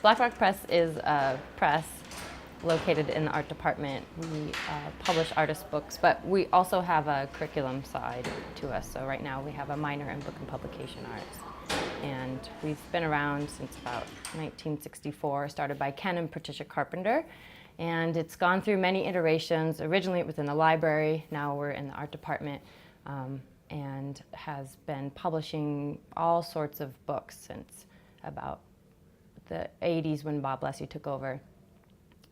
Black Rock Press is a press located in the art department. We publish artist books, but we also have a curriculum side to us. So right now we have a minor in book and publication arts. And we've been around since about 1964, started by Ken and Patricia Carpenter. And it's gone through many iterations. Originally it was in the library, now we're in the art department, and has been publishing all sorts of books since about the 80s when Bob Leslie took over.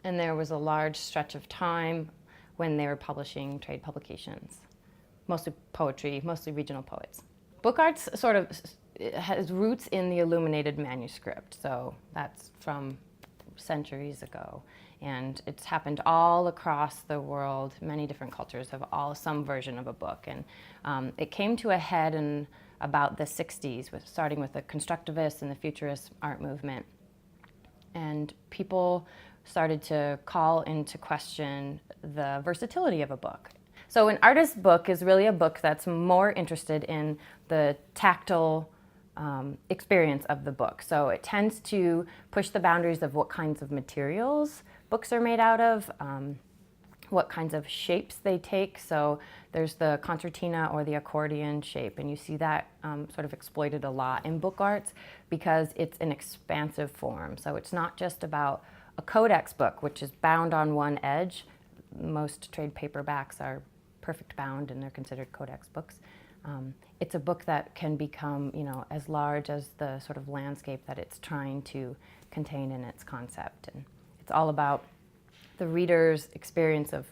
And there was a large stretch of time when they were publishing trade publications, mostly poetry, mostly regional poets. Book arts sort of has roots in the illuminated manuscript, so that's from centuries ago. And it's happened all across the world. Many different cultures have all some version of a book. And it came to a head in about the 60s, starting with the constructivist and the futurist art movement. And people started to call into question the versatility of a book. So an artist book is really a book that's more interested in the tactile experience of the book. So it tends to push the boundaries of what kinds of materials books are made out of, what kinds of shapes they take. So there's the concertina or the accordion shape, and you see that sort of exploited a lot in book arts because it's an expansive form. So it's not just about a codex book, which is bound on one edge. Most trade paperbacks are perfect bound and they're considered codex books. It's a book that can become, as large as the sort of landscape that it's trying to contain in its concept. And it's all about the reader's experience of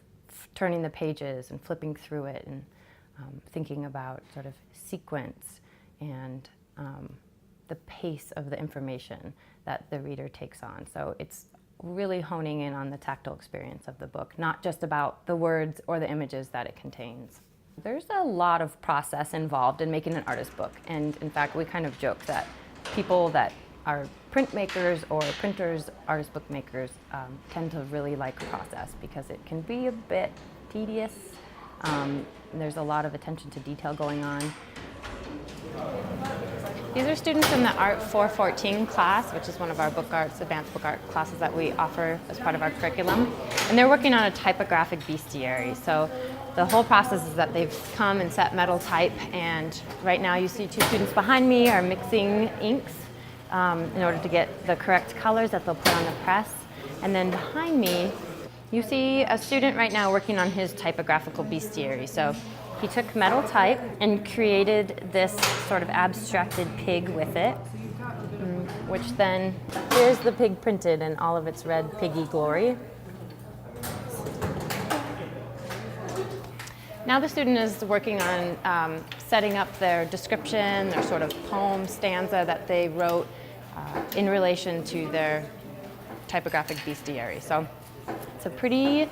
turning the pages and flipping through it and thinking about sort of sequence and the pace of the information that the reader takes on. So it's really honing in on the tactile experience of the book, not just about the words or the images that it contains. There's a lot of process involved in making an artist book, and in fact we kind of joke that people that are printmakers or printers, artist book makers, tend to really like process because it can be a bit tedious. There's a lot of attention to detail going on. These are students in the Art 414 class, which is one of our book arts, advanced book art classes that we offer as part of our curriculum. And they're working on a typographic bestiary. So the whole process is that they've come and set metal type, and right now you see two students behind me are mixing inks in order to get the correct colors that they'll put on the press. And then behind me, you see a student right now working on his typographical bestiary. So he took metal type and created this sort of abstracted pig with it, which then, here's the pig printed in all of its red piggy glory. Now the student is working on setting up their description, their sort of poem stanza that they wrote in relation to their typographic bestiary. So it's a pretty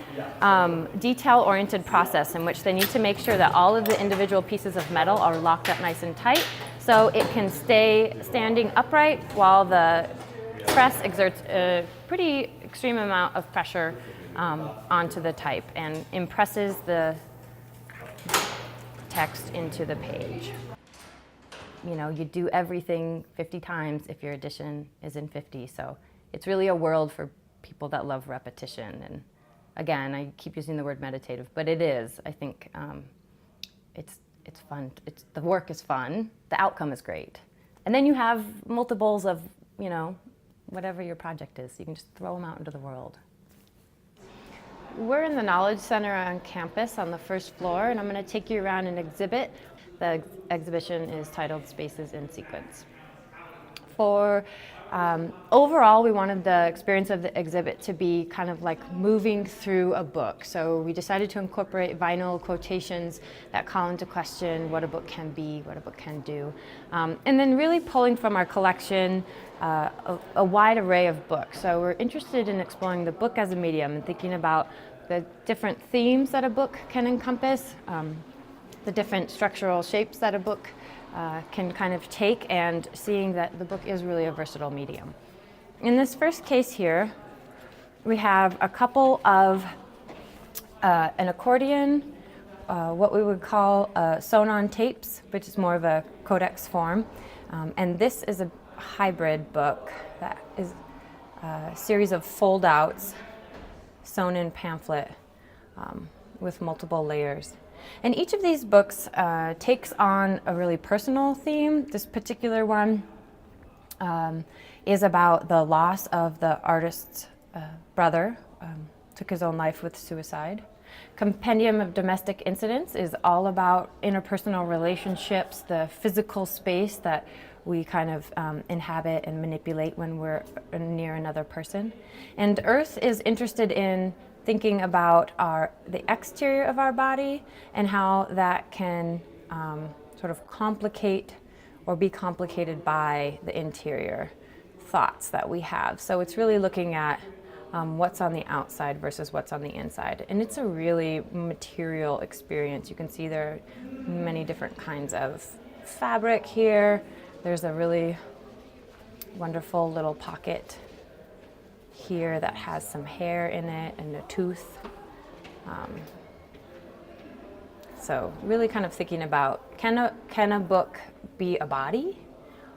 detail-oriented process in which they need to make sure that all of the individual pieces of metal are locked up nice and tight so it can stay standing upright while the press exerts a pretty extreme amount of pressure onto the type and impresses the text into the page. You do everything 50 times if your edition is in 50, so it's really a world for people that love repetition. And again, I keep using the word meditative, but it is. I think it's fun. The work is fun. The outcome is great. And then you have multiples of, whatever your project is. You can just throw them out into the world. We're in the Knowledge Center on campus on the first floor, and I'm going to take you around an exhibit. The exhibition is titled Spaces in Sequence. For overall, we wanted the experience of the exhibit to be kind of like moving through a book. So we decided to incorporate vinyl quotations that call into question what a book can be, what a book can do. And then really pulling from our collection a wide array of books. So we're interested in exploring the book as a medium and thinking about the different themes that a book can encompass, the different structural shapes that a book can kind of take, and seeing that the book is really a versatile medium. In this first case here, we have a couple of an accordion, what we would call sewn-on tapes, which is more of a codex form. And this is a hybrid book that is series of fold-outs sewn in pamphlet with multiple layers. And each of these books takes on a really personal theme. This particular one is about the loss of the artist's brother, took his own life with suicide. Compendium of Domestic Incidents is all about interpersonal relationships, the physical space that we kind of inhabit and manipulate when we're near another person. And Earth is interested in thinking about the exterior of our body and how that can sort of complicate or be complicated by the interior thoughts that we have. So it's really looking at what's on the outside versus what's on the inside. And it's a really material experience. You can see there are many different kinds of fabric here. There's a really wonderful little pocket here that has some hair in it and a tooth. So really kind of thinking about, can a book be a body?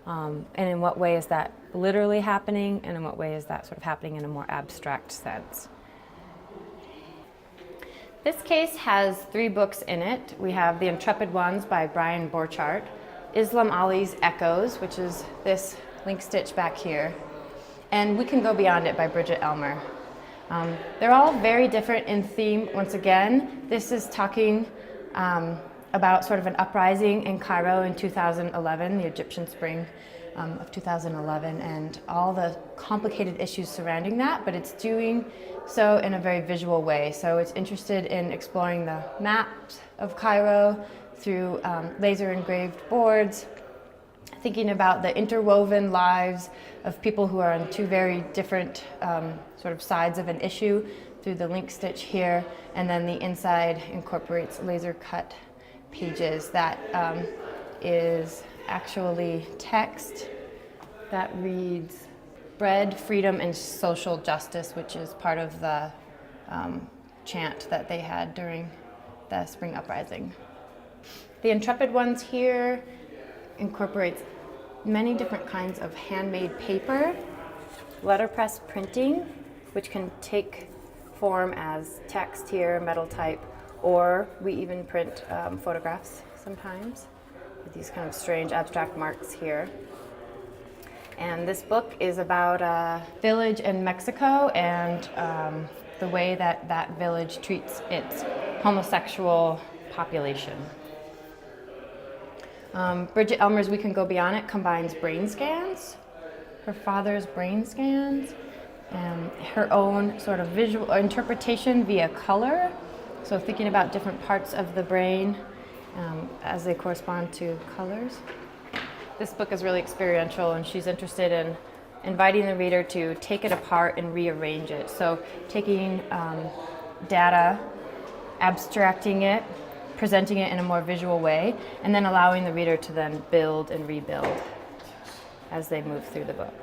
And in what way is that literally happening, and in what way is that sort of happening in a more abstract sense? This case has 3 books in it. We have The Intrepid Ones by Brian Borchardt, Islam Ali's Echoes, which is this link stitch back here, and We Can Go Beyond It by Bridget Elmer. They're all very different in theme. Once again, this is talking about sort of an uprising in Cairo in 2011, the Egyptian Spring of 2011, and all the complicated issues surrounding that, but it's doing so in a very visual way. So it's interested in exploring the maps of Cairo through laser engraved boards, thinking about the interwoven lives of people who are on 2 very different sort of sides of an issue through the link stitch here, and then the inside incorporates laser cut pages that is actually text that reads bread, freedom, and social justice, which is part of the chant that they had during the spring uprising. The Intrepid Ones here incorporates many different kinds of handmade paper, letterpress printing, which can take form as text here, metal type, or we even print photographs sometimes with these kind of strange abstract marks here. And this book is about a village in Mexico and the way that that village treats its homosexual population. Bridget Elmer's We Can Go Beyond It combines brain scans, her father's brain scans, and her own sort of visual interpretation via color. So thinking about different parts of the brain as they correspond to colors. This book is really experiential, and she's interested in inviting the reader to take it apart and rearrange it. So taking data, abstracting it, presenting it in a more visual way, and then allowing the reader to then build and rebuild as they move through the book.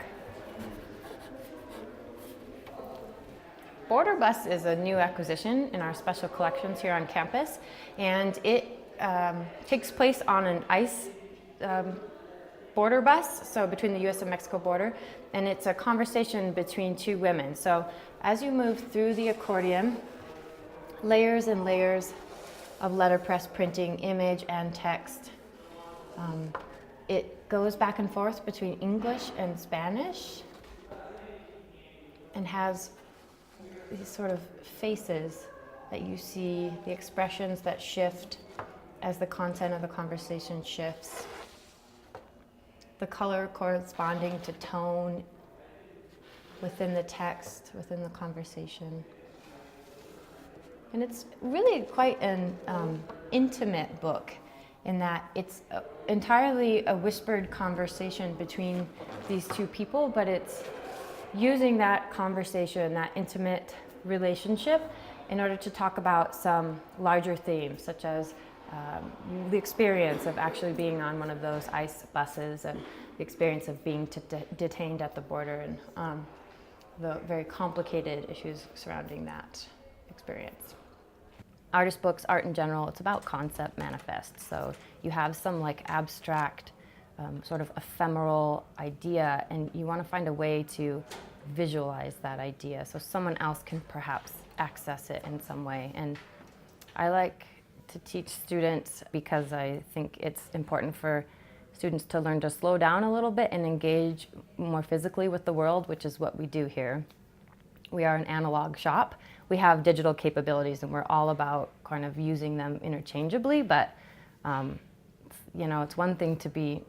Border Bus is a new acquisition in our special collections here on campus, and it takes place on an ice border bus, so between the US and Mexico border, and it's a conversation between 2 women. So as you move through the accordion, layers and layers of letterpress printing, image and text. It goes back and forth between English and Spanish and has these sort of faces that you see, the expressions that shift as the content of the conversation shifts. The color corresponding to tone within the text, within the conversation. And it's really quite an intimate book in that it's entirely a whispered conversation between these 2 people, but it's using that conversation, that intimate relationship, in order to talk about some larger themes, such as the experience of actually being on one of those ICE buses and the experience of being detained at the border and the very complicated issues surrounding that experience. Artist books, art in general, it's about concept manifests. So you have some like abstract, sort of ephemeral idea, and you want to find a way to visualize that idea so someone else can perhaps access it in some way. And I like to teach students because I think it's important for students to learn to slow down a little bit and engage more physically with the world, which is what we do here. We are an analog shop. We have digital capabilities and we're all about kind of using them interchangeably, but you know, it's one thing to be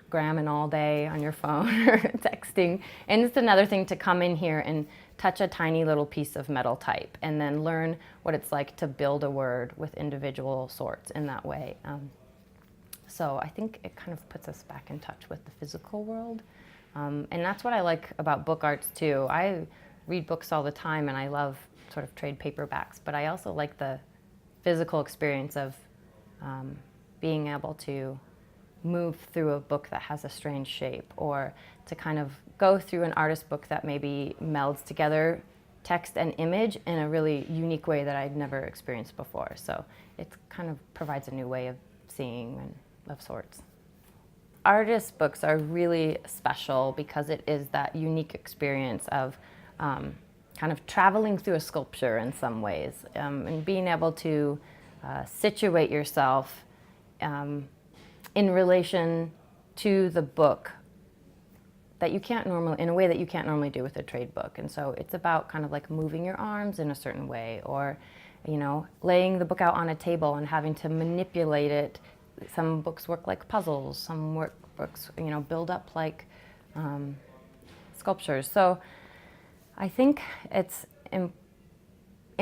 gramming all day on your phone or texting, and it's another thing to come in here and touch a tiny little piece of metal type and then learn what it's like to build a word with individual sorts in that way. So I think it kind of puts us back in touch with the physical world. And that's what I like about book arts too. I read books all the time and I love sort of trade paperbacks, but I also like the physical experience of being able to move through a book that has a strange shape, or to kind of go through an artist book that maybe melds together text and image in a really unique way that I'd never experienced before. So it kind of provides a new way of seeing and of sorts. Artist books are really special because it is that unique experience of kind of traveling through a sculpture in some ways, and being able to situate yourself in relation to the book that you can't normally, in a way that you can't normally do with a trade book. And so it's about kind of like moving your arms in a certain way, or, you know, laying the book out on a table and having to manipulate it. Some books work like puzzles, some books, you know, build up like sculptures. So I think it's in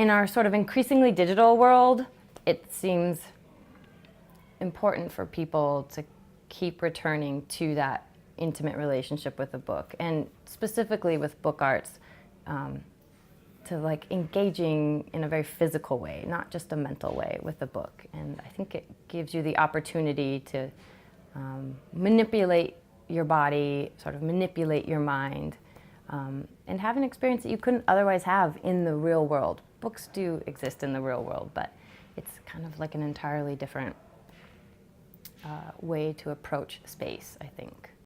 our sort of increasingly digital world, it seems important for people to keep returning to that intimate relationship with a book, and specifically with book arts, to like engaging in a very physical way, not just a mental way with the book. And I think it gives you the opportunity to manipulate your body, sort of manipulate your mind, and have an experience that you couldn't otherwise have in the real world. Books do exist in the real world, but it's kind of like an entirely different way to approach space, I think.